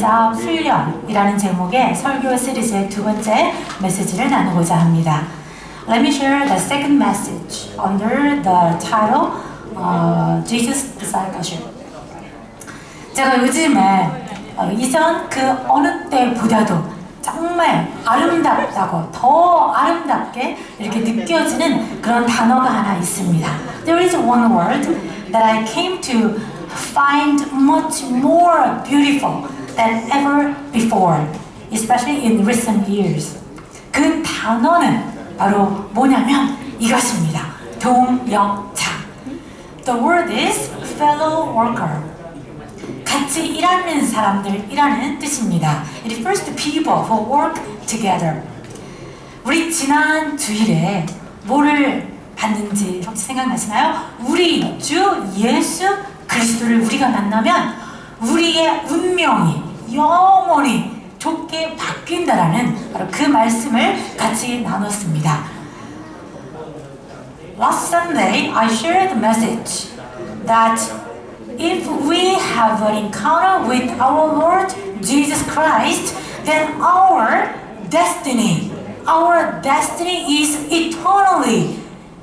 훈련이라는 제목의 설교 시리즈의 두 번째 메시지를 나누고자 합니다. Let me share the second message under the title Jesus Discipleship. 제가 요즘에 이전 그 어느 때보다도 정말 아름답다고 더 아름답게 이렇게 느껴지는 그런 단어가 하나 있습니다. There is one word that I came to find much more beautiful than ever before, especially in recent years. 그 단어는 바로 뭐냐면 이것입니다. 동역자. The word is fellow worker. 같이 일하는 사람들이라는 뜻입니다. It refers to people who work together. 우리 지난 주일에 뭐를 봤는지 혹시 생각나시나요? 우리 주 예수 그리스도를 우리가 만나면 우리의 운명이 영원히 좋게 바뀐다라는 바로 그 말씀을 같이 나눴습니다. Last Sunday, I shared the message that if we have an encounter with our Lord Jesus Christ, then our destiny is eternally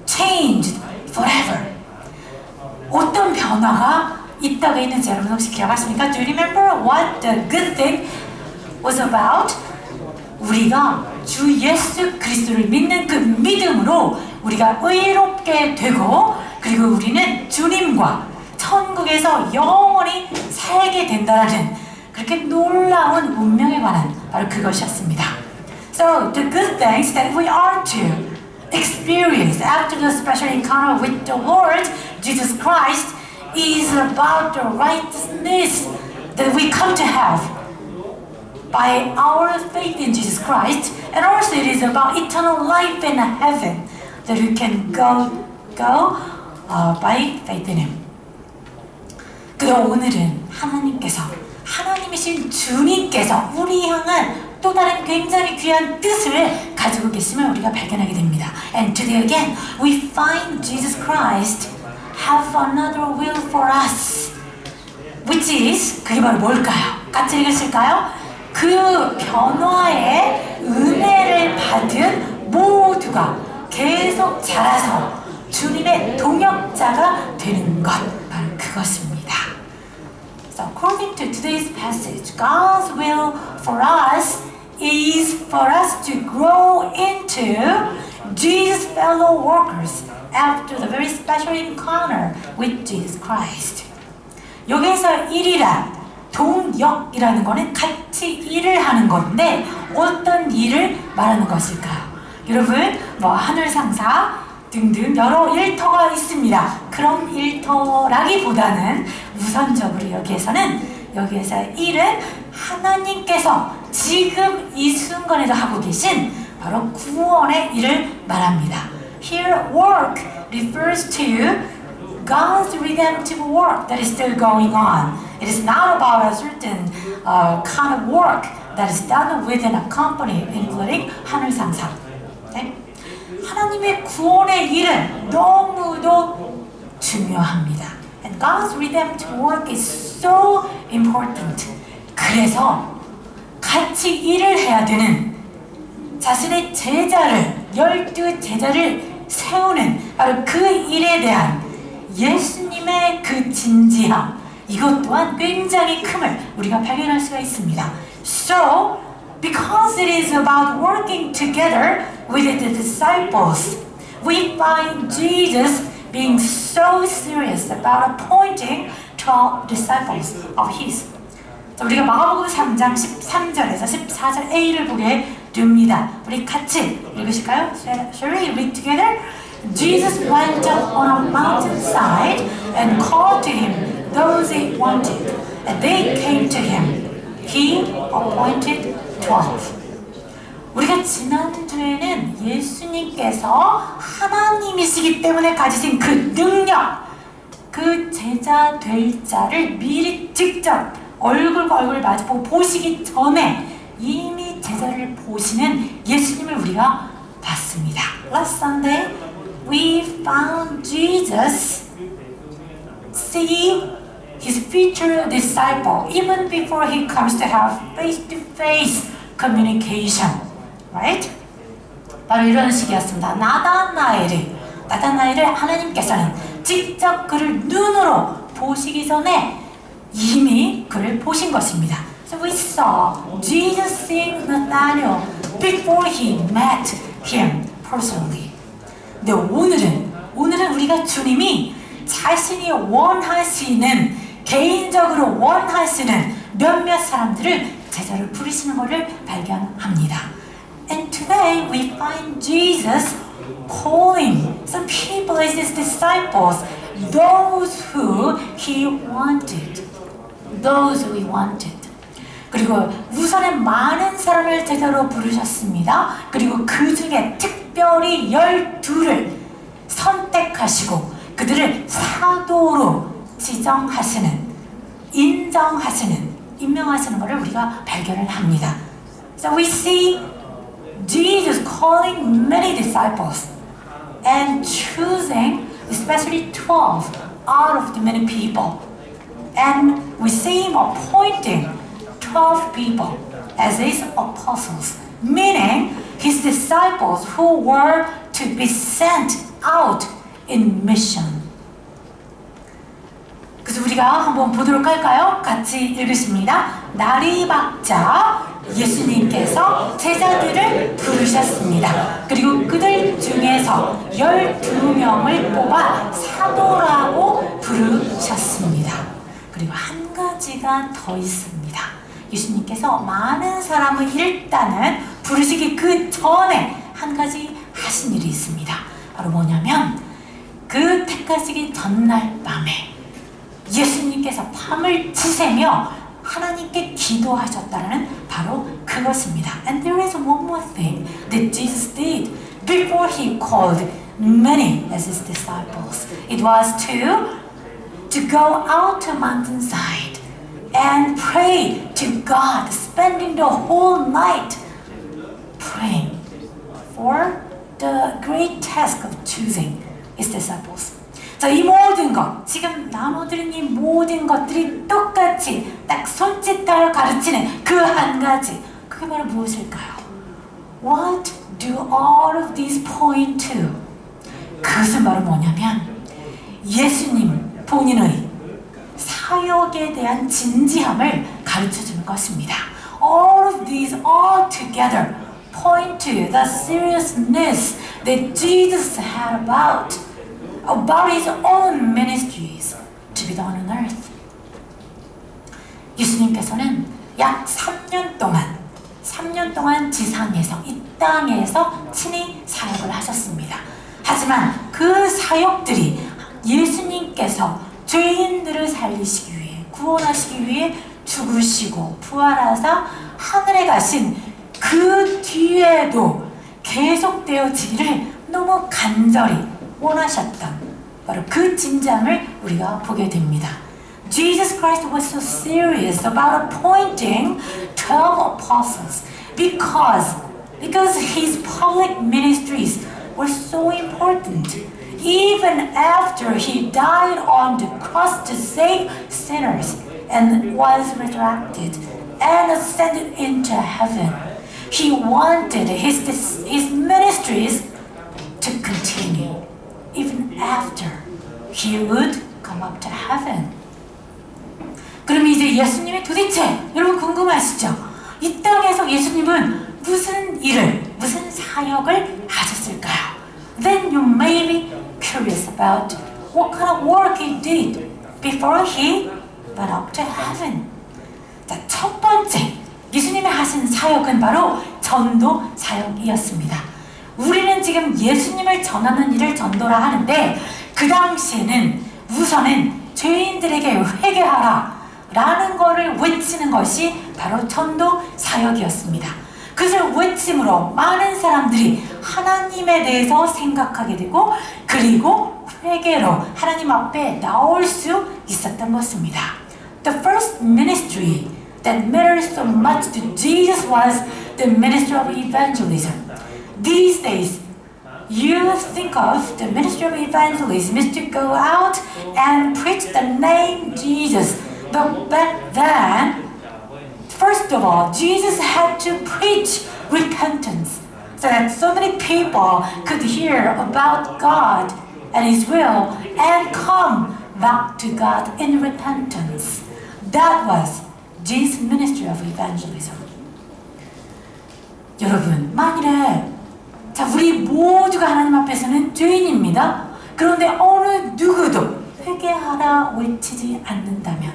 changed forever. 어떤 변화가 있다고 했는지 여러분 혹시 기억하십니까? Do you remember what the good thing was about? 우리가 주 예수 그리스도를 믿는 그 믿음으로 우리가 의롭게 되고 그리고 우리는 주님과 천국에서 영원히 살게 된다는 그렇게 놀라운 운명에 관한 바로 그것이었습니다. So the good things that we are to experience after the special encounter with the Lord Jesus Christ is about the righteousness that we come to have by our faith in Jesus Christ, and also it is about eternal life in heaven that we can go by faith in Him. 그리고 오늘은 하나님이신 주님께서 우리 향한 또 다른 굉장히 귀한 뜻을 가지고 계심을 우리가 발견하게 됩니다. And today again, we find Jesus Christ have another will for us, which is 그게 바로 뭘까요? 같이 읽으실까요? 그 변화의 은혜를 받은 모두가 계속 자라서 주님의 동역자가 되는 것, 바로 그것입니다. So according to today's passage, God's will for us is for us to grow into Jesus' fellow workers after the very special encounter with Jesus Christ. 여기서 일이란 동역이라는 거는 같이 일을 하는 건데 어떤 일을 말하는 것일까요? 여러분, 하늘 상사 등등 여러 일터가 있습니다. 그런 일터라기보다는 우선적으로 여기에서 일은 하나님께서 지금 이 순간에도 하고 계신 바로 구원의 일을 말합니다. Here, work refers to God's redemptive work that is still going on. It is not about a certain kind of work that is done within a company, including 하늘 상사. Okay? 하나님의 구원의 일은 너무도 중요합니다. And God's redemptive work is so important. 그래서 같이 일을 해야 되는 자신의 제자를, 12 제자를 세우는 바로 그 일에 대한 예수님의 그 진지함, 이것 또한 굉장히 큼을 우리가 발견할 수가 있습니다. So, because it is about working together with the disciples, we find Jesus being so serious about appointing 12 disciples of His. 자, 우리가 마가복음 3장 13절에서 14절 A를 보게 됩니다. 우리 같이 읽으실까요? Shall we read together? Jesus went up on a mountainside and called to Him those He wanted, and they came to Him. He appointed 12. 우리가 지난주에는 예수님께서 하나님이시기 때문에 가지신 그 능력, 그 제자 될 자를 미리 직접 얼굴과 얼굴 마주보고 보시기 전에 이미 제자를 보시는 예수님을 우리가 봤습니다. Last Sunday, we found Jesus see his future disciple even before he comes to have face-to-face communication. Right? 바로 이런 식이었습니다. 나다나엘을 하나님께서는 직접 그를 눈으로 보시기 전에 이미 그를 보신 것입니다. So we saw Jesus seeing Nathanael before he met him personally. 근데 오늘은 우리가 주님이 자신이 원하시는, 개인적으로 원하시는 몇몇 사람들을 제자로 부르시는 것을 발견합니다. And today we find Jesus calling some people as his disciples, those who he wanted. 그리고 우선은 많은 사람을 제자로 부르셨습니다. 그리고 그 중에 특별히 12를 선택하시고 그들을 사도로 지정하시는, 임명하시는 것을 우리가 발견을 합니다. So we see Jesus calling many disciples and choosing especially 12 out of the many people. And we see him appointing 12 people as his apostles, meaning his disciples who were to be sent out in mission. 그래서 우리가 한번 보도록 할까요? 같이 읽으십니다. 날이 밝자 예수님께서 제자들을 부르셨습니다. 그리고 그들 중에서 12명을 뽑아 사도라고 부르셨습니다. 그리고 한 가지가 더 있습니다. 예수님께서 많은 사람을 일단은 부르시기 그 전에 한 가지 하신 일이 있습니다. 바로 뭐냐면 그 택하시기 전날 밤에 예수님께서 밤을 지새며 하나님께 기도하셨다는 바로 그것입니다. And there is one more thing that Jesus did before he called many as his disciples. It was to go out to mountainside and pray to God, spending the whole night praying for the great task of choosing his disciples. 자, 이 모든 것, 지금 나눠드린 이 모든 것들이 똑같이 딱 손짓하여 가르치는 그 한 가지, 그게 바로 무엇일까요? What do all of these point to? 그것은 바로 뭐냐면 예수님 본인의 사역에 대한 진지함을 가르쳐주는 것입니다. All of these all together point to the seriousness that Jesus had about his own ministries to be done on earth. 예수님께서는 약 3년 동안 지상에서, 이 땅에서 친히 사역을 하셨습니다. 하지만 그 사역들이 예수님께서 죄인들을 살리시기 위해, 구원하시기 위해 죽으시고 부활하사 하늘에 가신 그 뒤에도 계속되어지기를 너무 간절히 원하셨던 바로 그 진지함을 우리가 보게 됩니다. Jesus Christ was so serious about appointing 12 apostles because his public ministries were so important. Even after he died on the cross to save sinners and was resurrected and ascended into heaven, he wanted his ministries to continue even after he would come up to heaven. 그럼 이제 예수님이 도대체 여러분 궁금하시죠? 이 땅에서 예수님은 무슨 사역을 하셨을까요? Then you may be curious about what kind of work he did before he went up to heaven. 자, 첫 번째 예수님이 하신 사역은 바로 전도 사역이었습니다. 우리는 지금 예수님을 전하는 일을 전도라 하는데 그 당시에는 우선은 죄인들에게 회개하라 라는 것을 외치는 것이 바로 전도 사역이었습니다. 그것을 외침으로 많은 사람들이 하나님에 대해서 생각하게 되고 그리고 회개로 하나님 앞에 나올 수 있었던 것입니다. The first ministry that mattered so much to Jesus was the ministry of evangelism. These days, you think of the ministry of evangelism is to go out and preach the name Jesus. But back then, first of all, Jesus had to preach repentance so that so many people could hear about God and His will and come back to God in repentance. That was Jesus' ministry of evangelism. 여러분, 만일에 우리 모두가 하나님 앞에서는 죄인입니다. 그런데 어느 누구도 회개하라 외치지 않는다면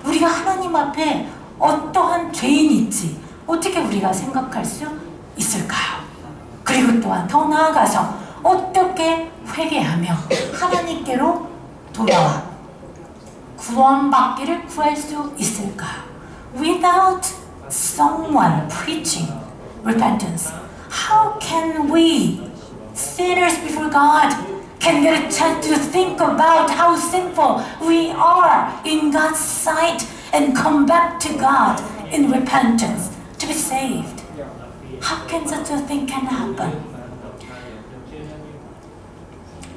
우리가 하나님 앞에 어떠한 죄인인지 어떻게 우리가 생각할 수 있을까요? 그리고 또한 더 나아가서 어떻게 회개하며 하나님께로 돌아와 구원받기를 구할 수 있을까요? Without someone preaching repentance, how can we, sinners before God, can get a chance to think about how sinful we are in God's sight and come back to God in repentance to be saved? How can such a thing can happen?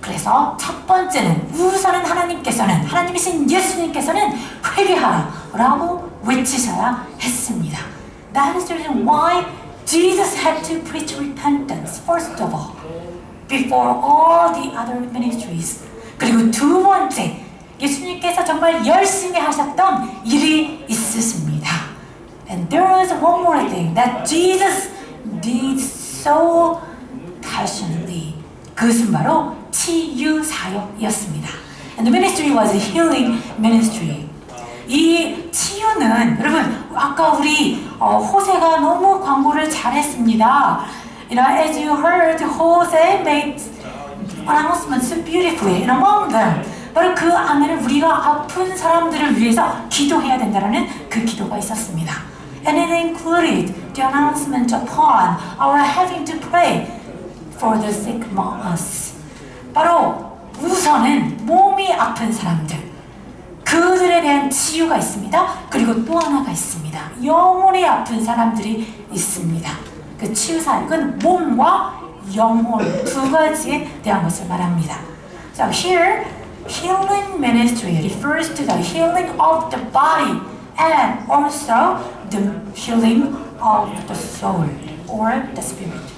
그래서 첫 번째는 우선은 하나님이신 예수님께서는 회개하라 라고 외치셔야 했습니다. That is the reason why Jesus had to preach repentance first of all before all the other ministries. 그리고 두 번째, 예수님께서 정말 열심히 하셨던 일이 있으십니다. And there was one more thing that Jesus did so passionately. 그것은 바로 치유 사역이었습니다. And the ministry was a healing ministry. 이 치유는 여러분 아까 우리 호세가 너무 광고를 잘했습니다. You know, as you heard, Jose made announcements beautifully, and among them, 바로 그 안에는 우리가 아픈 사람들을 위해서 기도해야 된다는 그 기도가 있었습니다. And it included the announcement upon our having to pray for the sick among us. 바로 우선은 몸이 아픈 사람들, 그들에 대한 치유가 있습니다. 그리고 또 하나가 있습니다. 영혼이 아픈 사람들이 있습니다. 그 치유 사역은 몸과 영혼 두 가지에 대한 것을 말합니다. So here, healing ministry refers to the healing of the body and also the healing of the soul or the spirit.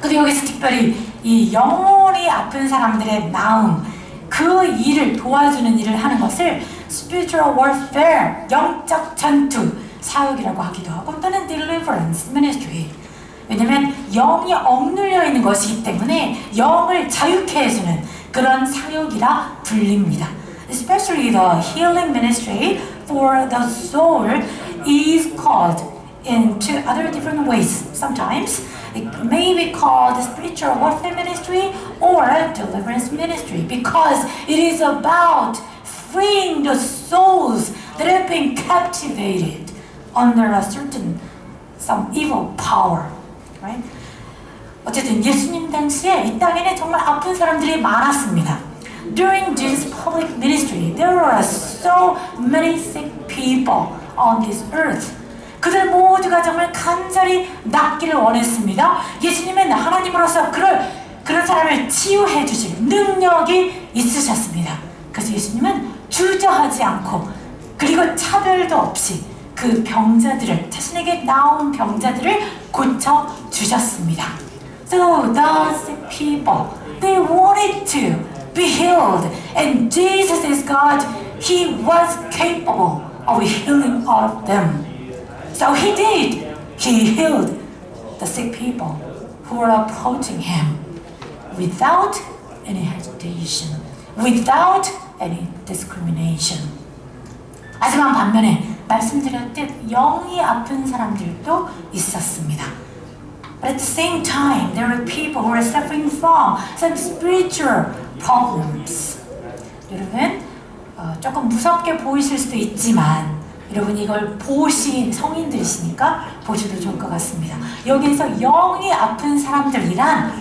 그리고 여기서 특별히 이 영혼이 아픈 사람들의 나음, 그 일을 도와주는 일을 하는 것을 spiritual warfare, 영적 전투 사역이라고 하기도 하고 또는 deliverance ministry. 왜냐하면 영이 억눌려 있는 것이기 때문에 영을 자유케 해주는 그런 사역이라 불립니다. Especially the healing ministry for the soul is called in two other different ways. Sometimes it may be called spiritual warfare ministry or deliverance ministry because it is about freeing the souls that have been captivated under a certain some evil power, right? 어쨌든 예수님 당시에 이 땅에는 정말 아픈 사람들이 많았습니다. During Jesus' public ministry, there were so many sick people on this earth. 그들 모두가 정말 간절히 낫기를 원했습니다. 예수님은 하나님으로서 그런 사람을 치유해 주실 능력이 있으셨습니다. 그래서 예수님은 주저하지 않고 그리고 차별도 없이 그 병자들을, 자신에게 나온 병자들을 고쳐 주셨습니다. So the sick people, they wanted to be healed, and Jesus is God. He was capable of healing all of them. So He did. He healed the sick people who were approaching Him without any hesitation, without any discrimination. 하지만 반면에 말씀드렸듯 영이 아픈 사람들도 있었습니다. But at the same time, there were people who were suffering from some spiritual problems. 여러분, 조금 무섭게 보이실 수도 있지만 여러분 이걸 보신 성인들이시니까 보셔도 좋을 것 같습니다. 여기에서 영이 아픈 사람들이란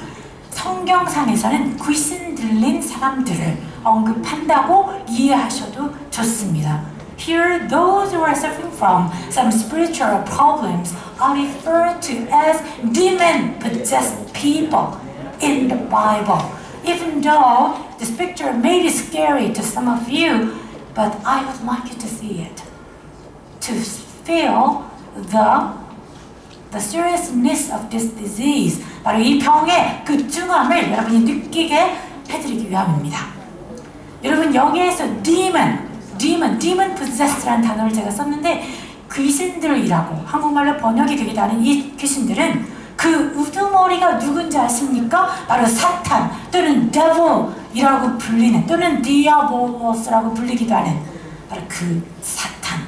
성경상에서는 귀신 들린 사람들을 언급한다고 이해하셔도 좋습니다. Here, those who are suffering from some spiritual problems are referred to as demon-possessed people. in the Bible. Even though this picture may be scary to some of you, but I would like you to see it. To feel the seriousness of this disease. 바로 이 병의 그 중함을 여러분이 느끼게 해드리기 위함입니다. 여러분 여기에서 demon possessed라는 단어를 제가 썼는데 귀신들이라고 한국말로 번역이 되기도 하는 이 귀신들은 그 우두머리가 누군지 아십니까? 바로 사탄 또는 devil이라고 불리는 또는 diabolos라고 불리기도 하는 바로 그 사탄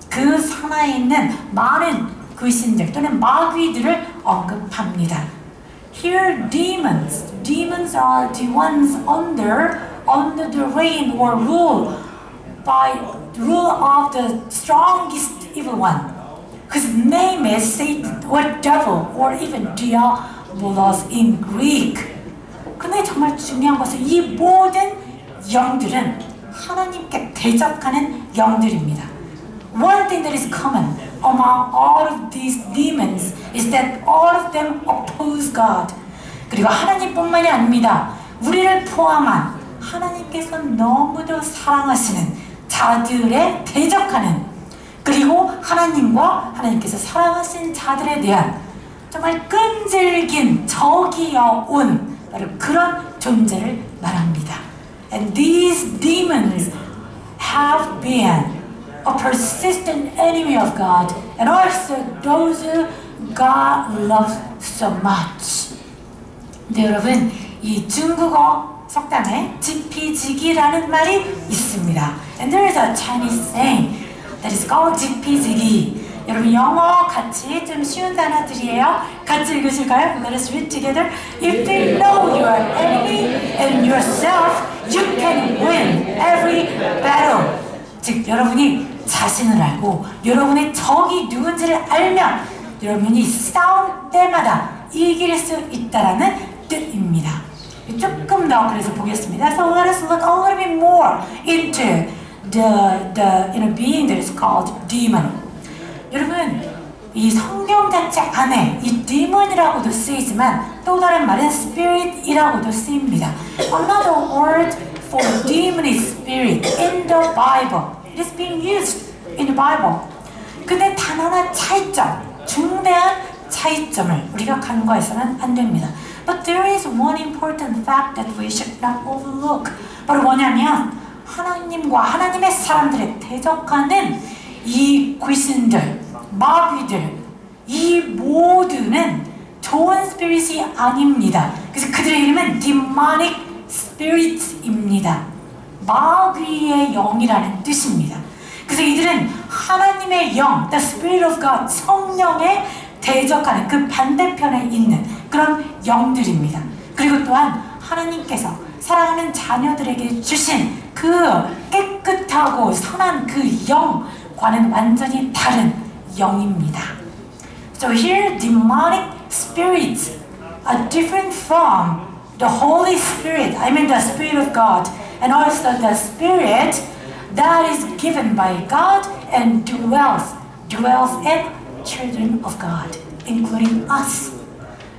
그 산하에 있는 많은 귀신들 또는 마귀들을 언급합니다. Here demons are the ones under the reign or rule of the strongest evil one, whose name is Satan or devil or even diabolos in Greek. 근데 정말 중요한 것은 이 모든 영들은 하나님께 대적하는 영들입니다. One thing that is common among all of these demons is that all of them oppose God. 그리고 하나님뿐만이 아닙니다. 우리를 포함한 하나님께서 너무도 사랑하시는 자들에 대적하는 그리고 하나님과 하나님께서 사랑하신 자들에 대한 정말 끈질긴 적이어온 바로 그런 존재를 말합니다. And these demons have been a persistent enemy of God and also those who God loves so much. 네, 여러분 이 중국어 속담에 지피지기라는 말이 있습니다. And there is a Chinese saying that is called 지피지기. 여러분 영어 같이 좀 쉬운 단어들이에요. 같이 읽으실까요? Let us read together. If you know your enemy and yourself, you can win every battle. 즉 여러분이 자신을 알고 여러분의 적이 누군지를 알면 여러분이 싸울 때마다 이길 수 있다라는 뜻입니다. 조금 더 그래서 보겠습니다. So let us look a little bit more into the being that is called demon. 여러분 이 성경 자체 안에 이 demon이라고도 쓰이지만 또 다른 말은 spirit이라고도 쓰입니다. Another word for demon is spirit in the Bible. It is being used in the Bible. 근데 단 하나 차이점, 중대한 차이점을 우리가 간과해서는 안 됩니다. But there is one important fact that we should not overlook. 바로 뭐냐면 하나님과 하나님의 사람들에 대적하는 이 귀신들, 마귀들, 이 모두는 좋은 스피릿이 아닙니다. 그래서 그들의 이름은 demonic spirits입니다. 마귀의 영이라는 뜻입니다. 그래서 이들은 하나님의 영, the Spirit of God, 성령에 대적하는 그 반대편에 있는 그런 영들입니다. 그리고 또한 하나님께서 사랑하는 자녀들에게 주신 그 깨끗하고 선한 그 영과는 완전히 다른 영입니다. So here, demonic spirits are different from the Holy Spirit, I mean the Spirit of God, and also the Spirit that is given by God and dwells in children of God, including us.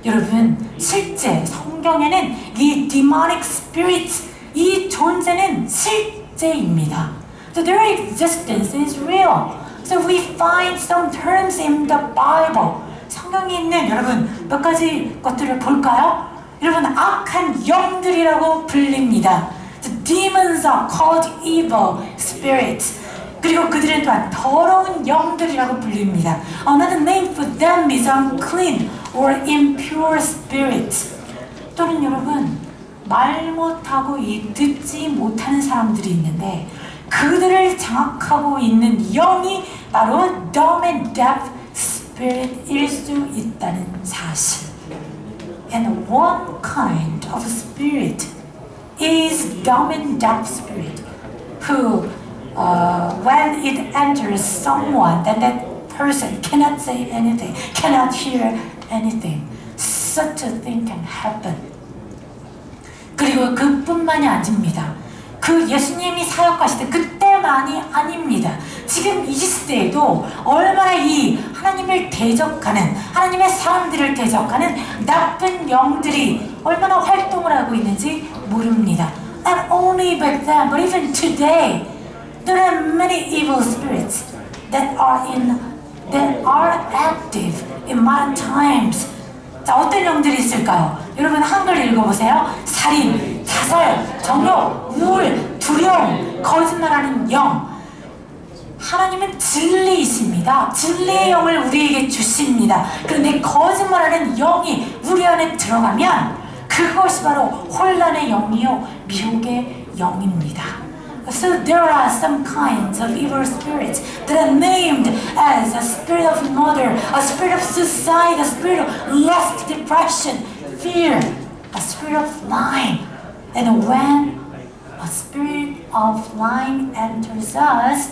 여러분, 실제 성경에는 이 demonic spirits, 이 존재는 실제입니다. So their existence is real. So we find some terms in the Bible. 성경에 있는 여러분 몇 가지 것들을 볼까요? 여러분 악한 영들이라고 불립니다. The demons are called evil spirits. 그리고 그들은 또한 더러운 영들이라고 불립니다. Another name for them is unclean or impure spirits. 또는 여러분 말 못하고 이 듣지 못하는 사람들이 있는데 그들을 장악하고 있는 영이 바로 dumb and deaf spirit일 수 있다는 사실. And one kind of spirit is dumb and deaf spirit, who, when it enters someone, then that person cannot say anything, cannot hear anything. Such a thing can happen. 그리고 그뿐만이 아닙니다. 그 예수님이 사역하실 때 그때만 그때만이 아닙니다. 지금 이 시대에도 얼마나 이 하나님을 대적하는, 하나님의 사람들을 대적하는 나쁜 영들이 얼마나 활동을 하고 있는지 모릅니다. Not only back then, but even today, there are many evil spirits that are active in modern times. 자, 어떤 영들이 있을까요? 여러분 한글 읽어보세요. 살인, 자살, 정욕, 우울, 두려움, 거짓말하는 영. 하나님은 진리이십니다. 진리의 영을 우리에게 주십니다. 그런데 거짓말하는 영이 우리 안에 들어가면 그것이 바로 혼란의 영이요 미혹의 영입니다. So there are some kinds of evil spirits that are named as a spirit of murder, a spirit of suicide, a spirit of lust, depression, fear, a spirit of lying. And when a spirit of lying enters us,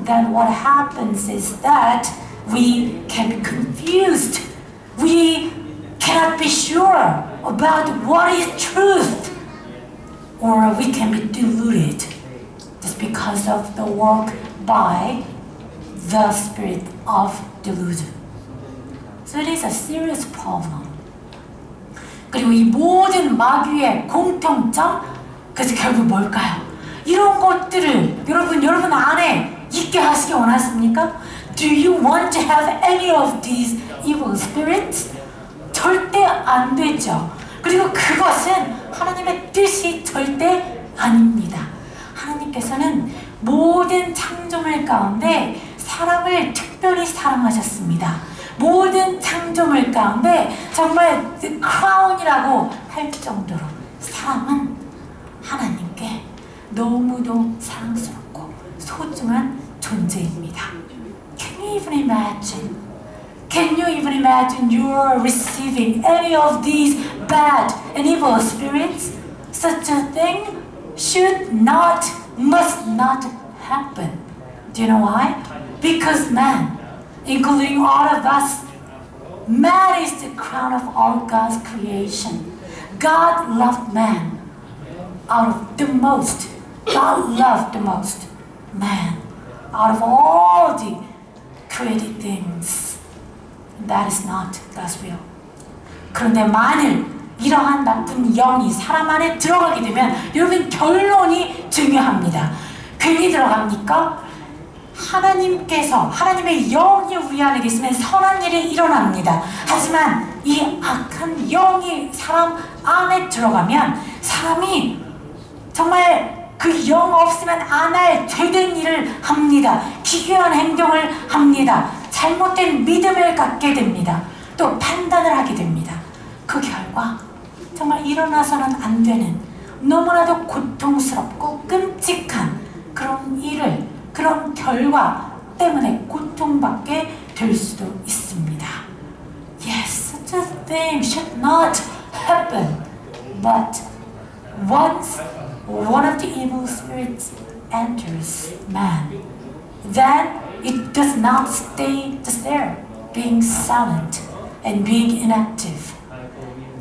then what happens is that we can be confused. We cannot be sure about what is truth, or we can be deluded just because of the work by the spirit of delusion. So it is a serious problem. 그리고 이 모든 마귀의 공통점, 그래서 결국 뭘까요? 이런 것들을 여러분 안에 있게 하시기 원하십니까? Do you want to have any of these evil spirits? 절대 안 되죠. 그리고 그것은 하나님의 뜻이 절대 아닙니다. 하나님께서는 모든 창조물 가운데 사람을 특별히 사랑하셨습니다. 모든 창조물 가운데 정말 크라운이라고 할 정도로 사람은 하나님께 너무도 사랑스럽고 소중한 존재입니다. Can you even imagine? Can you even imagine you are receiving any of these bad and evil spirits? Such a thing should not, must not happen. Do you know why? Because man, including all of us, man is the crown of all God's creation. God loved man out of the most. God loved the most man out of all the created things. That is not God's will. 그런데 만일 이러한 나쁜 영이 사람 안에 들어가게 되면 여러분 결론이 중요합니다. 괜히 들어갑니까? 하나님께서 하나님의 영이 우리 안에 계시면 선한 일이 일어납니다. 하지만 이 악한 영이 사람 안에 들어가면 사람이 정말 그 영 없으면 안 할 죄된 일을 합니다. 기괴한 행동을 합니다. 잘못된 믿음을 갖게 됩니다. 또 판단을 하게 됩니다. 그 결과 정말 일어나서는 안 되는 너무나도 고통스럽고 끔찍한 그런 일을, 그런 결과 때문에 고통받게 될 수도 있습니다. Yes, such a thing should not happen. But once one of the evil spirits enters man, then it does not stay just there, being silent and being inactive.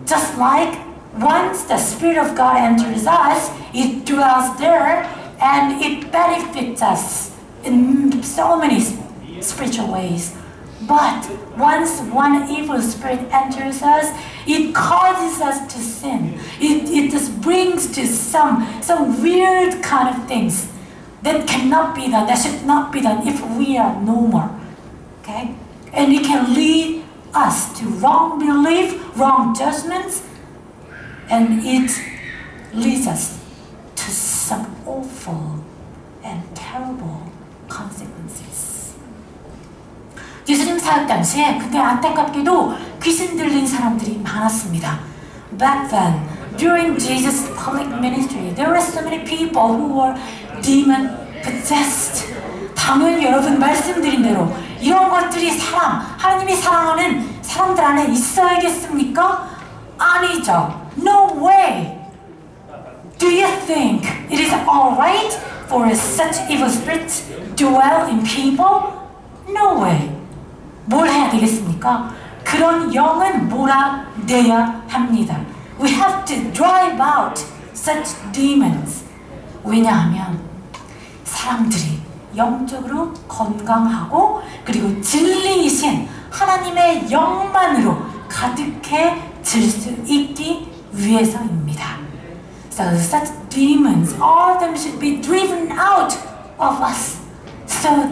Just like once the Spirit of God enters us, it dwells there and it benefits us in so many spiritual ways. But once one evil spirit enters us, it causes us to sin. It just brings to some weird kind of things that cannot be done, that should not be done if we are normal. Okay? And it can lead us to wrong belief, wrong judgments, and it leads us to some awful and terrible consequences. 예수님 사역 당시에 그때 안타깝게도 귀신 들린 사람들이 많았습니다. Back then, during Jesus' public ministry, there were so many people who were demon possessed. 당연히 여러분 말씀드린 대로 이런 것들이 하나님이 사랑하는 사람들 안에 있어야겠습니까? 아니죠. No way. Do you think it is alright for such evil spirits to dwell in people? No way. 뭘 해야 되겠습니까? 그런 영은 몰아내야 합니다. We have to drive out such demons. 왜냐하면 사람들이 영적으로 건강하고 그리고 진리이신 하나님의 영만으로 가득해질 수 있기 위해서입니다. So such demons, all of them should be driven out of us so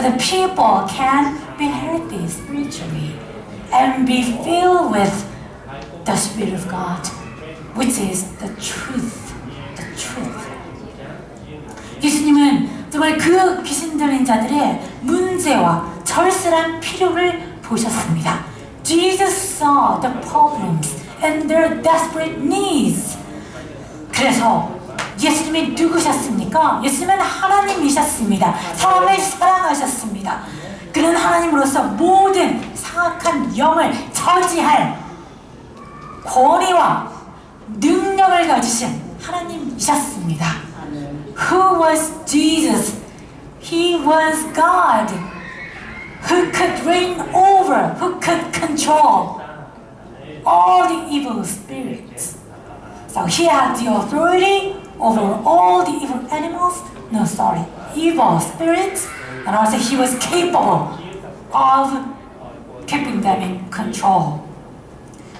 the people can be healthy spiritually and be filled with the Spirit of God, which is the truth. The truth. 예수님은 정말 그 귀신 들린 자들의 문제와 절실한 필요를 보셨습니다. Jesus saw the problems and their desperate needs. 그래서 예수님이 누구셨습니까? 예수님은 하나님이셨습니다. 사람을 사랑하셨습니다. 그런 하나님으로서 모든 사악한 영을 저지할 권위와 능력을 가지신 하나님이셨습니다. Who was Jesus? He was God who could reign over, who could control all the evil spirits. So he had the authority over all the evil evil spirits, and also he was capable of keeping them in control.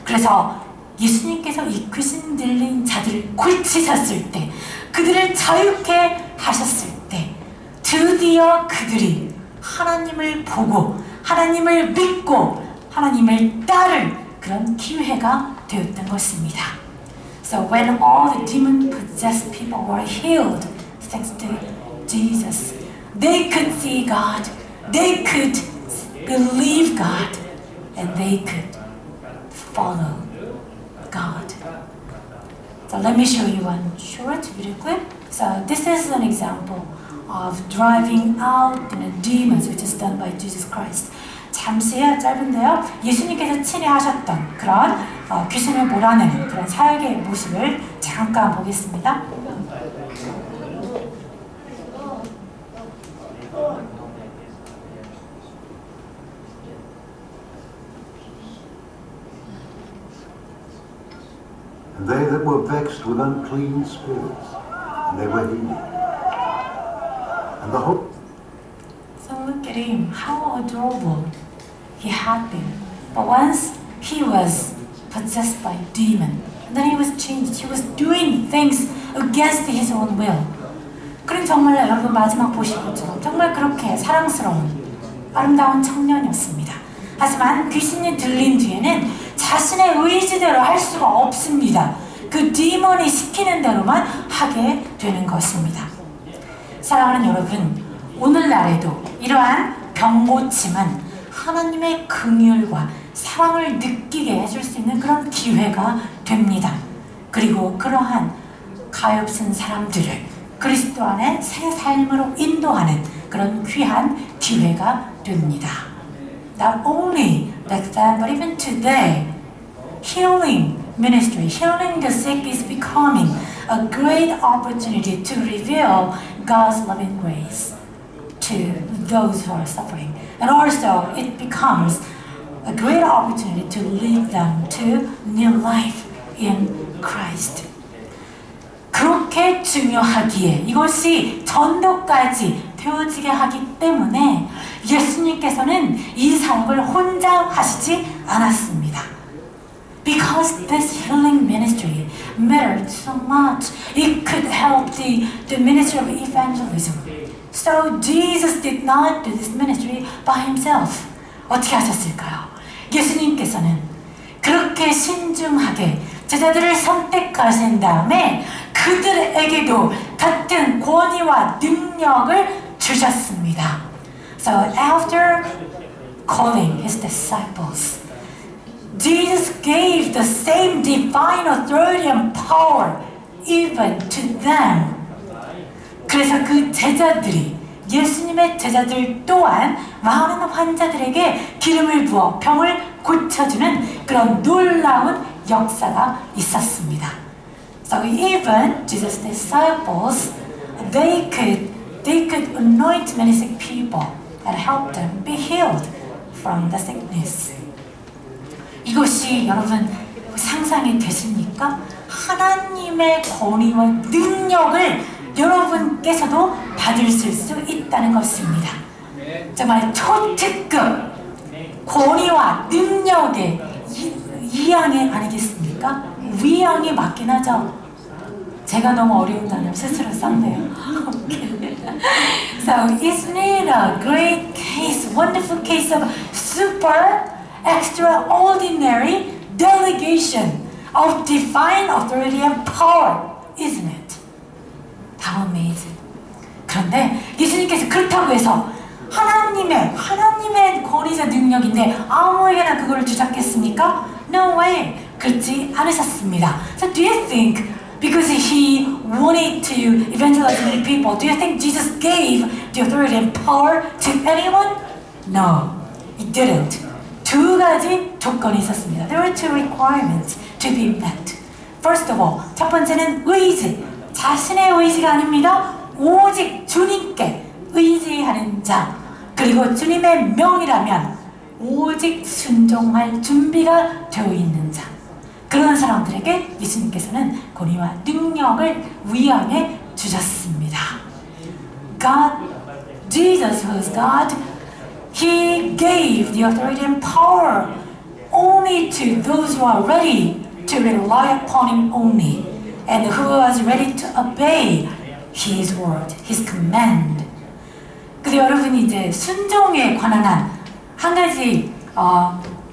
그래서 예수님께서 이 귀신 들린 자들을 고치셨을 때, 그들을 자유케 하셨을 때, 드디어 그들이 하나님을 보고 하나님을 믿고 하나님을 따를 그런 기회가 되었던 것입니다. So when all the demon-possessed people were healed, thanks to Jesus, they could see God, they could believe God, and they could follow God. So let me show you one short video clip. So this is an example of driving out demons, which is done by Jesus Christ. 잠시의 짧은데요. 예수님께서 친히 하셨던 그런 귀신을 몰아내는 그런 사역의 모습을 잠깐 보겠습니다. And they that were vexed with unclean spirits, and they were healed. And the whole... So look at him, how adorable he had been. But once he was possessed by a demon, and then he was changed. He was doing things against his own will. 그런 정말 여러분 마지막 보신 것처럼 정말 그렇게 사랑스러운 아름다운 청년이었습니다. 하지만 귀신이 들린 뒤에는 자신의 의지대로 할 수가 없습니다. 그 디몬이 시키는 대로만 하게 되는 것입니다. 사랑하는 여러분, 오늘날에도 이러한 병고침은 하나님의 긍휼과 사랑을 느끼게 해줄 수 있는 그런 기회가 됩니다. 그리고 그러한 가엾은 사람들을 그리스도 안에 새 삶으로 인도하는 그런 귀한 기회가 됩니다. Not only back then, but even today, healing ministry, healing the sick is becoming a great opportunity to reveal God's loving grace to those who are suffering. And also, it becomes a great opportunity to lead them to new life in Christ. 그렇게 중요하기에 이것이 전도까지 되어지게 하기 때문에 예수님께서는 이 사역을 혼자 하시지 않았습니다. Because this healing ministry mattered so much, it could help the ministry of evangelism. So Jesus did not do this ministry by himself. 어떻게 하셨을까요? 예수님께서는 그렇게 신중하게 제자들을 선택하신 다음에 그들에게도 같은 권위와 능력을 주셨습니다. So after calling his disciples, Jesus gave the same divine authority and power even to them. 그래서 그 제자들이 예수님의 제자들 또한 많은 환자들에게 기름을 부어 병을 고쳐주는 그런 놀라운 역사가 있었습니다. So even Jesus' disciples, they could anoint many sick people and help them be healed from the sickness. 이것이 여러분 상상이 되십니까? 하나님의 권위와 능력을 여러분께서도 받으실 수 있다는 것입니다. 정말 초특급 권위와 능력의 이양이 아니겠습니까? 위양이 맞긴 하죠. 제가 너무 어려운 단어 스스로 썼네요. So isn't it a great case, wonderful case of super extraordinary delegation of divine authority and power, isn't it? How amazing. 그런데 예수님께서 그렇다고 해서 하나님의 권위자 능력인데 아무에게나 그거를 주셨겠습니까? No way. 그렇지 않으셨습니다. So do you think because he wanted to evangelize many people, do you think Jesus gave the authority and power to anyone? No, he didn't. 두 가지 조건이 있었습니다. There were two requirements to be met. First of all, 첫 번째는 의지. 자신의 의지가 아닙니다. 오직 주님께 의지하는 자. 그리고 주님의 명이라면 오직 순종할 준비가 되어 있는 자. 그런 사람들에게 예수님께서는 권위와 능력을 위양해 주셨습니다. Jesus who is God, He gave the authority and power only to those who are ready to rely upon Him only, and who was ready to obey His word, His command. 근데 여러분이 이제 순종에 관한 한 가지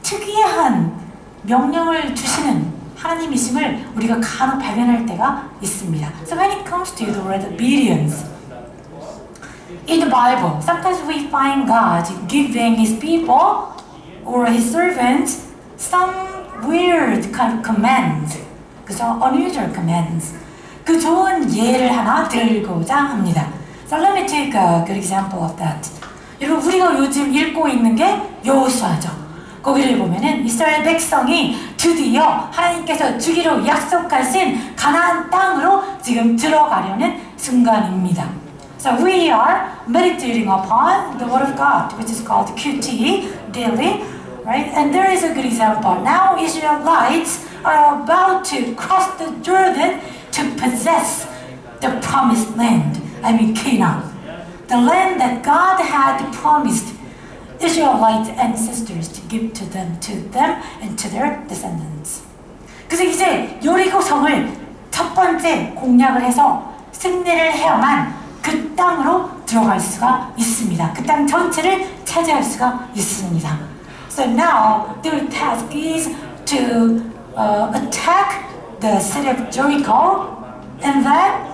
특이한 명령을 주시는 하나님이심을 우리가 간혹 발견할 때가 있습니다. So when it comes to the word obedience, in the Bible, sometimes we find God giving His people or His servants some weird kind of commands, 그래서 unusual commands. 그 좋은 예를 하나 들고자 합니다. So let me take a good example of that. 여러분 우리가 요즘 읽고 있는 게 여호수아죠. 거기를 보면은 이스라엘 백성이 드디어 하나님께서 주기로 약속하신 가나안 땅으로 지금 들어가려는 순간입니다. So we are meditating upon the Word of God, which is called QT daily, right? And there is a good example. Now Israelites are about to cross the Jordan to possess the promised land. I mean Canaan, the land that God had promised Israelite ancestors to give to them and to their descendants. 그래서 이제 여리고성을 첫 번째 공략을 해서 승리를 해야만 그 땅으로 들어갈 수가 있습니다. 그 땅 전체를 차지할 수가 있습니다. So now their task is to attack the city of Jericho and then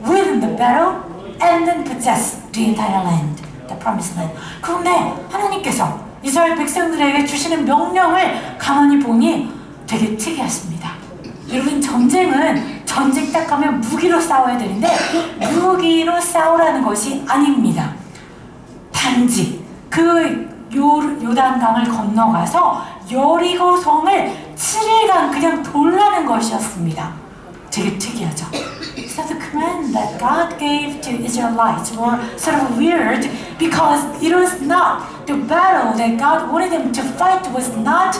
win the battle and then possess the entire land, the promised land. 그런데 하나님께서 이스라엘 백성들에게 주시는 명령을 가만히 보니 되게 특이하십니다. 여러분 전쟁은 전쟁 딱 가면 무기로 싸워야 되는데 무기로 싸우라는 것이 아닙니다. 단지 그 요단강을 건너가서 여리고성을 7일간 그냥 돌라는 것이었습니다. 되게 특이하죠. So the command that God gave to Israelites were sort of weird because it was not the battle that God wanted them to fight was not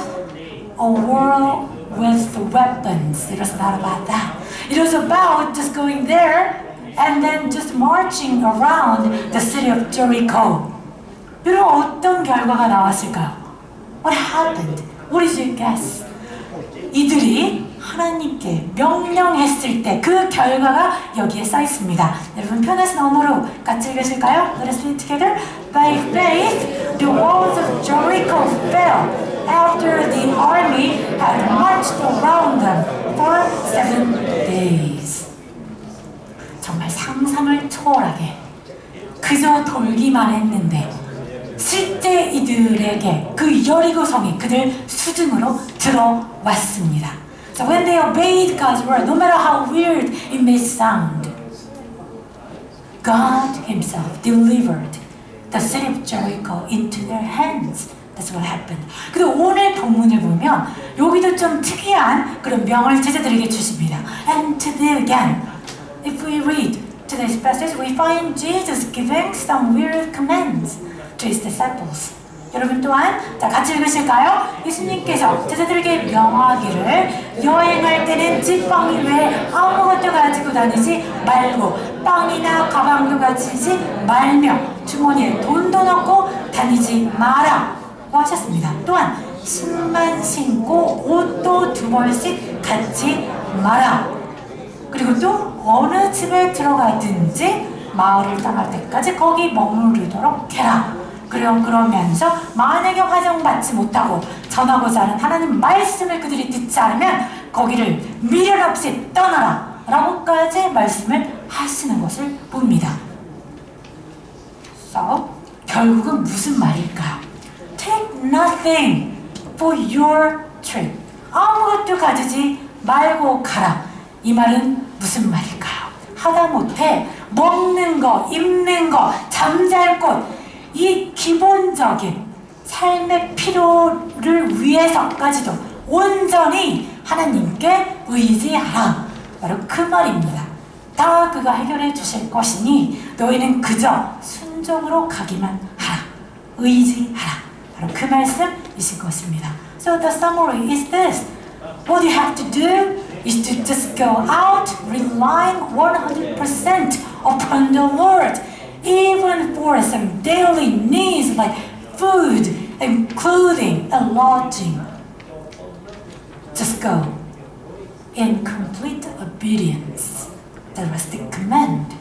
a war with weapons. It was not about that. It was about just going there and then just marching around the city of Jericho. 여러분 어떤 결과가 나왔을까요? What happened? What is your guess? 이들이 하나님께 명령했을 때 그 결과가 여기에 써 있습니다. 여러분 편에서 언어로 같이 읽으실까요? Let us read together. By faith, the walls of Jericho fell after the army had marched around them for 7 days. 정말 상상을 초월하게 그저 돌기만 했는데 실제 이들에게 그 여리고성이 그들 수중으로 들어왔습니다. So when they obeyed God's word, no matter how weird it may sound, God Himself delivered the city of Jericho into their hands. That's what happened. 그리고 오늘 본문을 보면 여기도 좀 특이한 그런 명을 제자들에게 주십니다. And today again, if we read today's passage, we find Jesus giving some weird commands to His disciples. 여러분 또한 자 같이 읽으실까요? 예수님께서 제자들에게 명하기를 여행할 때는 지팡이 외에 아무것도 가지고 다니지 말고 빵이나 가방도 가지지 말며 주머니에 돈도 넣고 다니지 마라 고 하셨습니다. 또한 신만 신고 옷도 2벌씩 갖지 마라. 그리고 또 어느 집에 들어가든지 마을을 떠날 때까지 거기 머무르도록 해라. 그러면서 만약에 화정받지 못하고 전하고자 하는 하나님 말씀을 그들이 듣지 않으면 거기를 미련 없이 떠나라 라고까지 말씀을 하시는 것을 봅니다. So, 결국은 무슨 말일까요? Take nothing for your trip. 아무것도 가지지 말고 가라. 이 말은 무슨 말일까요? 하다못해 먹는 거, 입는 거, 잠잘 곳, 이 기본적인 삶의 필요를 위해서까지도 온전히 하나님께 의지하라. 바로 그 말입니다. 다 그가 해결해 주실 것이니 너희는 그저 순종으로 가기만 하라. 의지하라. 바로 그 말씀이실 것입니다. So the summary is this. What you have to do is to just go out relying 100% upon the Lord, even for some daily needs like food and clothing and lodging. Just go in complete obedience. That was the command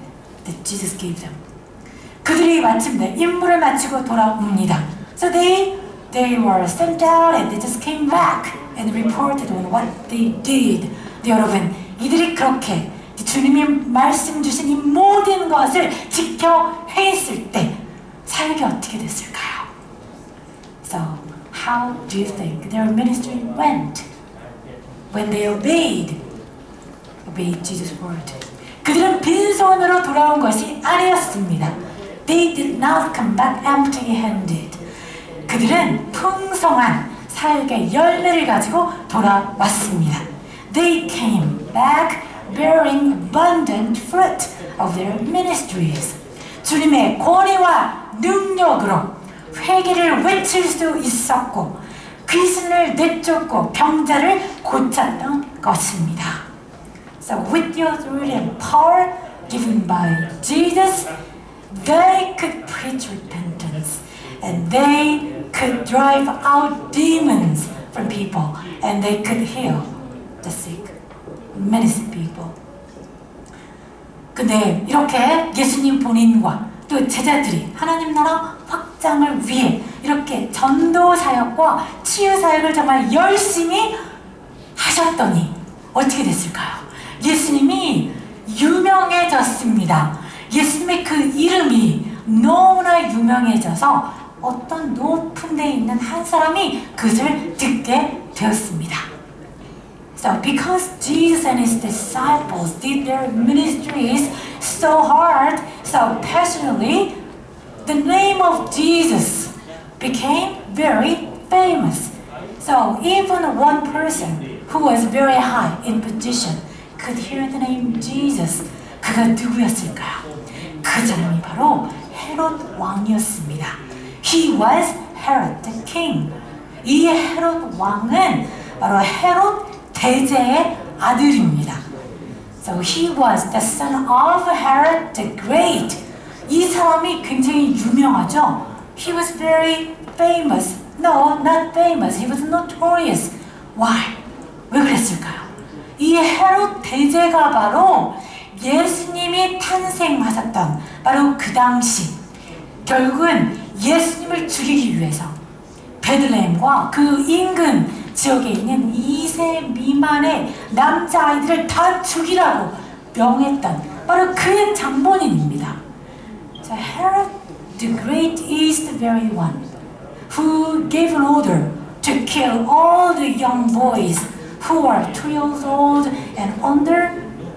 that Jesus gave them. 그들이 마침내 임무를 마치고 돌아옵니다. So they were sent out and they just came back and reported on what they did. 네, 여러분, 이들이 그렇게 주님이 말씀 주신 이 모든 것을 지켜 행했을 때 삶이 어떻게 됐을까요? So, how do you think their ministry went when they obeyed Jesus' word? 그들은 빈손으로 돌아온 것이 아니었습니다. They did not come back empty-handed. 그들은 풍성한 사역의 열매를 가지고 돌아왔습니다. They came back bearing abundant fruit of their ministries. 주님의 권위와 능력으로 회개를 외칠 수 있었고 귀신을 내쫓고 병자를 고쳤던 것입니다. So with the authority and power given by Jesus, they could preach repentance and they could drive out demons from people and they could heal the sick, many sick people. 근데 이렇게 예수님 본인과 또 제자들이 하나님 나라 확장을 위해 이렇게 전도 사역과 치유 사역을 정말 열심히 하셨더니 어떻게 됐을까요? 예수님이 유명해졌습니다. 예수님의 그 이름이 너무나 유명해져서 어떤 높은 데 있는 한 사람이 그것을 듣게 되었습니다. So because Jesus and his disciples did their ministries so hard, so passionately, the name of Jesus became very famous. So even one person who was very high in position could hear the name Jesus. 그가 누구였을까요? 그 사람이 바로 헤롯 왕이었습니다. He was Herod the king. 이 헤롯 왕은 바로 헤롯 대제의 아들입니다. So he was the son of Herod the Great. 이 사람이 굉장히 유명하죠. He was very famous. No, not famous. He was notorious. Why? 왜 그랬을까요? 이 헤롯 대제가 바로 예수님이 탄생하셨던 바로 그 당시 결국은 예수님을 죽이기 위해서 베들레헴과 그 인근 지역에 있는 2세 미만의 남자아이들을 다 죽이라고 명했던 바로 그 장본인입니다. So Herod the Great is the very one who gave an order to kill all the young boys who are 2 years old and under,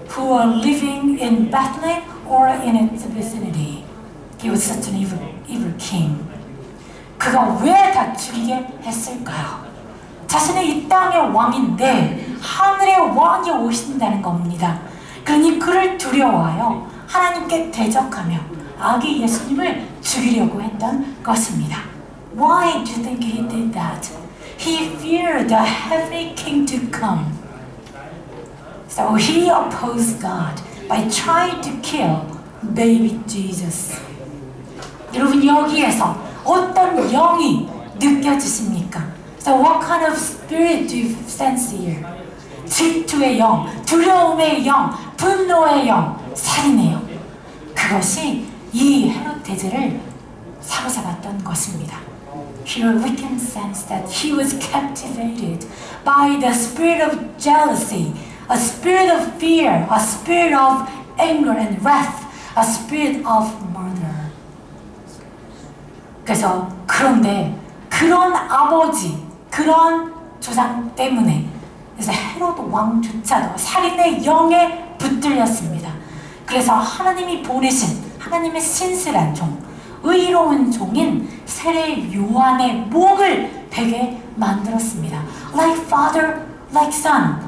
who are living in Bethlehem or in its vicinity. He was such an evil king. 그가 왜 다 죽이게 했을까요? 자신은 이 땅의 왕인데 하늘의 왕이 오신다는 겁니다. 그러니 그를 두려워하여 하나님께 대적하며 아기 예수님을 죽이려고 했던 것입니다. Why do you think he did that? He feared the heavenly king to come. So he opposed God by trying to kill baby Jesus. 여러분 여기에서 어떤 영이 느껴지십니까? So what kind of spirit do you sense here? 질투의 영, 두려움의 영, 분노의 영, 살인의 영. 그것이 이 헤롯데스를 사로잡았던 것입니다. Here we can sense that he was captivated by the spirit of jealousy, a spirit of fear, a spirit of anger and wrath, a spirit of murder. 그래서 그런데 그런 아버지, 그런 조상 때문에 그래서 헤롯 왕조차도 살인의 영에 붙들렸습니다. 그래서 하나님이 보내신 하나님의 신실한 종, 의로운 종인 세례 요한의 목을 베게 만들었습니다. Like father, like son.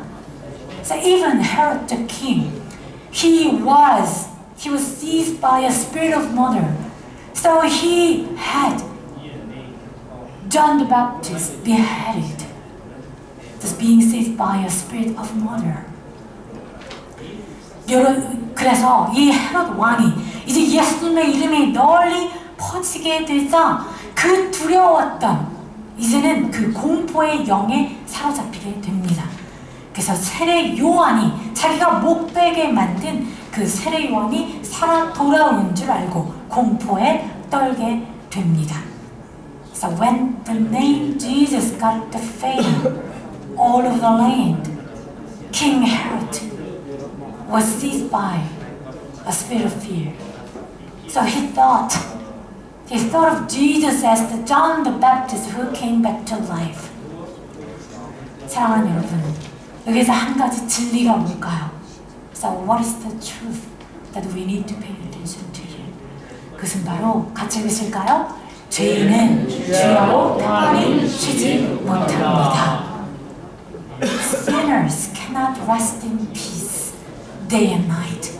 So even Herod the king, he was seized by a spirit of murder. So he had John the Baptist beheaded, just being seized by a spirit of murder. 그래서 이 헤롯 왕이 이제 예수님의 이름이 널리 퍼지게 되자 그 두려웠던 이제는 그 공포의 영에 사로잡히게 됩니다. 그래서 세례 요한이 자기가 못 베게 만든 그 세례 요한이 살아 돌아오는 줄 알고 공포에 떨게 됩니다. So when the name Jesus got the fame all over the land, King Herod was seized by a spirit of fear. So he thought of Jesus as the John the Baptist who came back to life. 사랑하는 여러분, 여기서 한 가지 진리가 뭘까요? So what is the truth that we need to pay attention to here? 그것은 바로 같이 읽으실까요? 죄인은 주야로 평안히 쉬지 못합니다. Sinners cannot rest in peace day and night.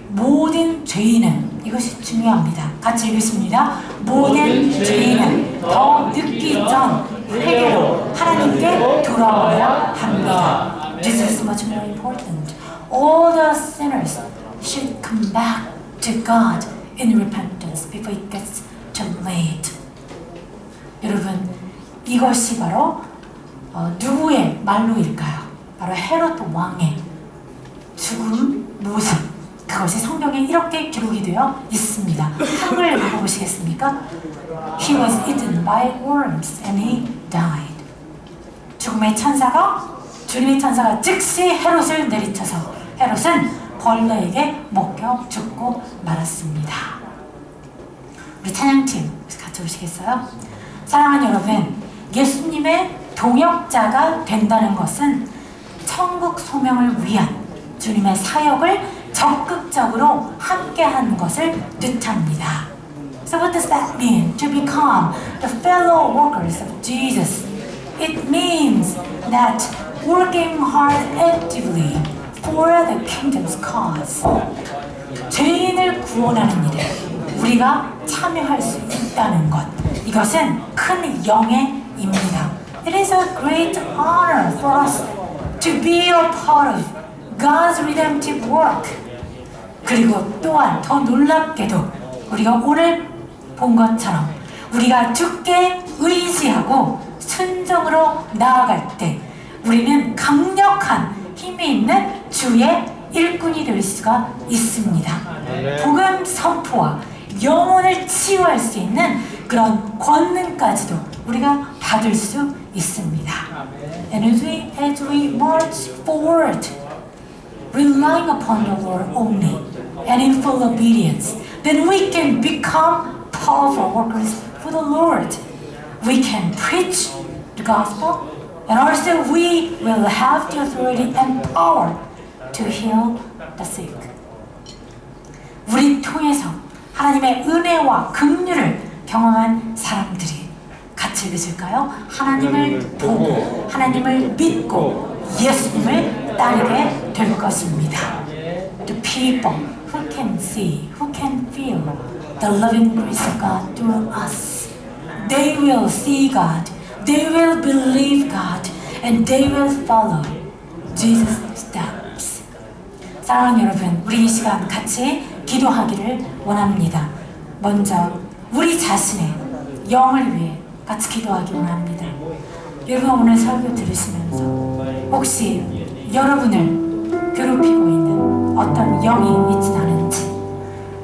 모든 죄인은 이것이 중요합니다. 같이 읽으십니다. 모든 죄인은 더 늦기 전 회개로 하나님께 돌아와야 합니다. This is much more important. All the sinners should come back to God in repentance before it gets too late. 여러분, 이것이 바로 누구의 말로일까요? 바로 헤롯 왕의 죽음 모습. 그것이 성경에 이렇게 기록이 되어 있습니다. 한글 읽어보시겠습니까? He was eaten by worms and he died. 죽음의 천사가 주님의 천사가 즉시 헤롯을 내리쳐서 헤롯은 벌레에게 먹혀 죽고 말았습니다. 우리 찬양팀 같이 오시겠어요? 사랑하는 여러분, 예수님의 동역자가 된다는 것은 천국 소명을 위한 주님의 사역을 적극적으로 함께하는 것을 뜻합니다. So what does that mean? To become the fellow workers of Jesus. It means that working hard actively for the kingdom's cause. 죄인을 구원하는 일에 우리가 참여할 수 있다는 것. 이것은 큰 영예입니다. It is a great honor for us to be a part of God's redemptive work. 그리고 또한 더 놀랍게도 우리가 오늘 본 것처럼 우리가 주께 의지하고 순종으로 나아갈 때 우리는 강력한 힘이 있는 주의 일꾼이 될 수가 있습니다. 복음 선포와 영혼을 치유할 수 있는 그런 권능까지도 우리가 받을 수 있습니다. And as we march forward, relying upon the Lord only and in full obedience, then we can become powerful workers for the Lord. We can preach the gospel, and also we will have the authority and power to heal the sick. 우리 통해서 하나님의 은혜와 긍휼을 경험한 사람들이 같이 읽으실까요? 하나님을 보고 하나님을 믿고 예수님을 따르게 될 것입니다. The people who can see, who can feel the loving grace of God through us. they will see God, they will believe God, and they will follow Jesus' steps. 사랑하는 여러분, 우리 이 시간 같이 기도하기를 원합니다. 먼저 우리 자신의 영을 위해 같이 기도하기 원합니다. 여러분 오늘 설교 들으시면서 혹시 여러분을 괴롭히고 있는 어떤 영이 있진 않은지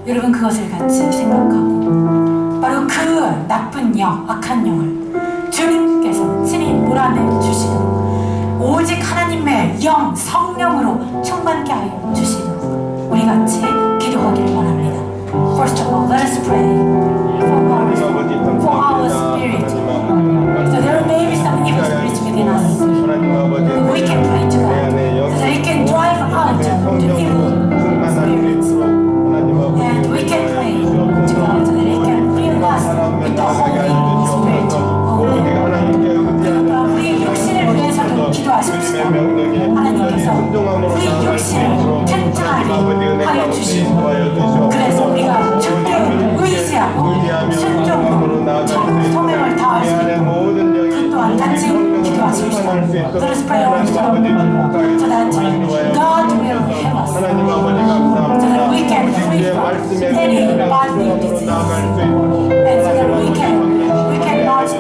여러분 그것을 같이 생각하고 바로 그 나쁜 영, 악한 영을 주님께서 친히 몰아내 주시도록 오직 하나님의 영, 성령으로 충만케 하여 주시도록 우리 같이 기도하기를 원합니다. First of all, let us pray for our spirit. So there may be some evil spirits within us. We can pray to God so that He can drive out the evil spirits. And we can pray to God so that He can fill us with the Holy Spirit. 그러니까 우리 육신을 위해서도 기도하십시오. 하나님께서 우리 육신을 튼튼하게 하여 주시고 그래서 우리가 주께 의지하고 순종으로 소명을 다할 수 있고 그 또한 같이 기도하십시오. Let us pray also so that God will help us so that we can free from any bodily disease and so that we can march in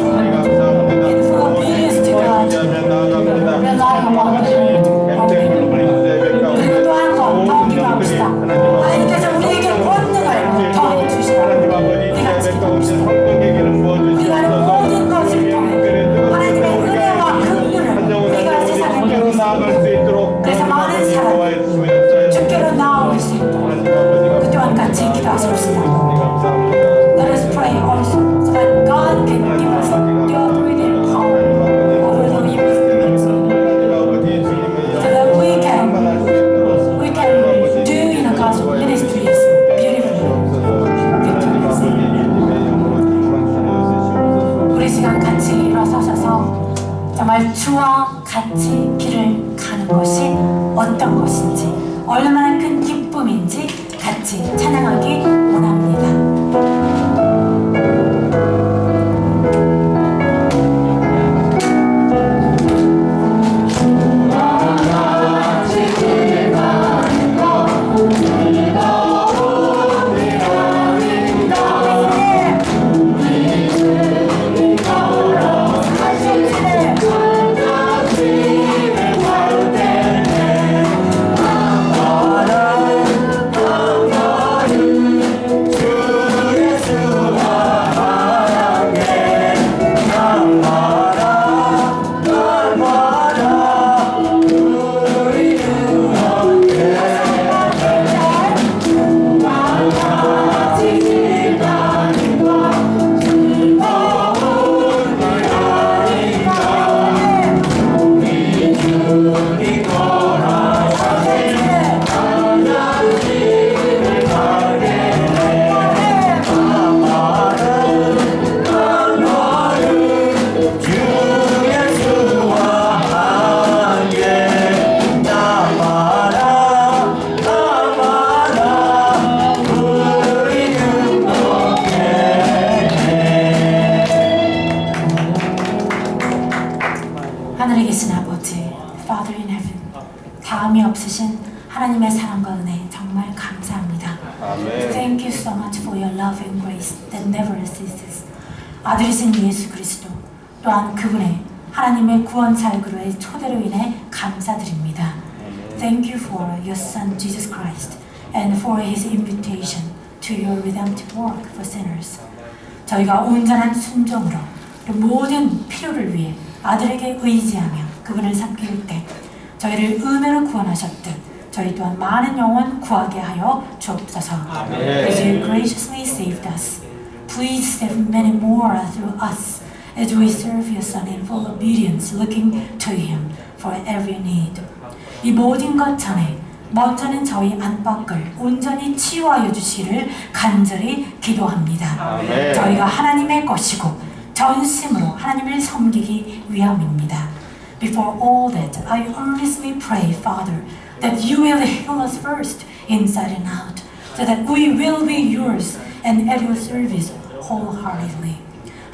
full obedience to God, rely upon the Lord. 그리고 또 한 번 더 기도합시다. 하나님께서 우리에게 권능을 더해 주시고 우리 같이 기도합시다. 우리가 하는 모든 것을 통해 하나님의 은혜와 긍휼을 우리가 세상에 보여주고 그래서 많은 사람이 주께로 나아올 수 있도록 그 또한 같이 기도하십시다. Let us pray also so that God can give us the authority and power over the evil spirits so that we can do in the gospel ministries beautifully, victoriously. 우리 시간 같이 일어서셔서 정말 주와 같이 길을 가는 것이 어떤 것인지 얼마나 큰 기쁨인지 같이 찬양하기 원합니다. 하늘에 계신 아버지, Father in heaven, 다음이 없으신 하나님의 사랑과 은혜 정말 감사합니다. Thank you so much for your love and grace that never ceases. 아들이신 예수 그리스도 또한 그분의 하나님의 구원 살구로의 초대로 인해 감사드립니다. Thank you for your Son Jesus Christ and for His invitation to your redemptive work for sinners. 저희가 온전한 순종으로 모든 필요를 위해 아들에게 의지하며 그분을 섬길 때 저희를 은혜로 구원하셨듯 저희 또한 많은 영혼 구하게 하여 주옵소서. As you graciously saved us, please save many more through us as we serve your Son in full obedience, looking to Him for every need. 이 모든 것 전에 먼저는 저희 안팎을 온전히 치유하여 주시기를 간절히 기도합니다. 저희가 하나님의 것이고 전심으로 하나님을 섬기기 위함입니다. Before all that, I earnestly pray, Father, that you will heal us first, inside and out, so that we will be yours and at your service wholeheartedly.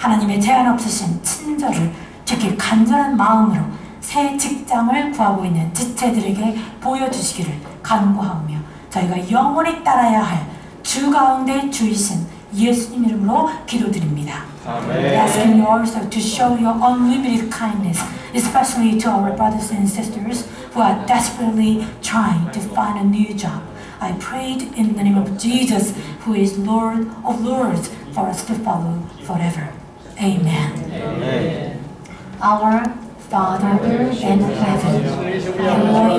하나님의 제한 없으신 친절을 지킬 간절한 마음으로 새 직장을 구하고 있는 지체들에게 보여주시기를 간구하오며 저희가 영원히 따라야 할 주 가운데 주이신 예수님 이름으로 기도드립니다. Asking you also to show your unlimited kindness, especially to our brothers and sisters who are desperately trying to find a new job. I prayed in the name of Jesus, who is Lord of Lords, for us to follow forever. Amen. Our Father in heaven, hallowed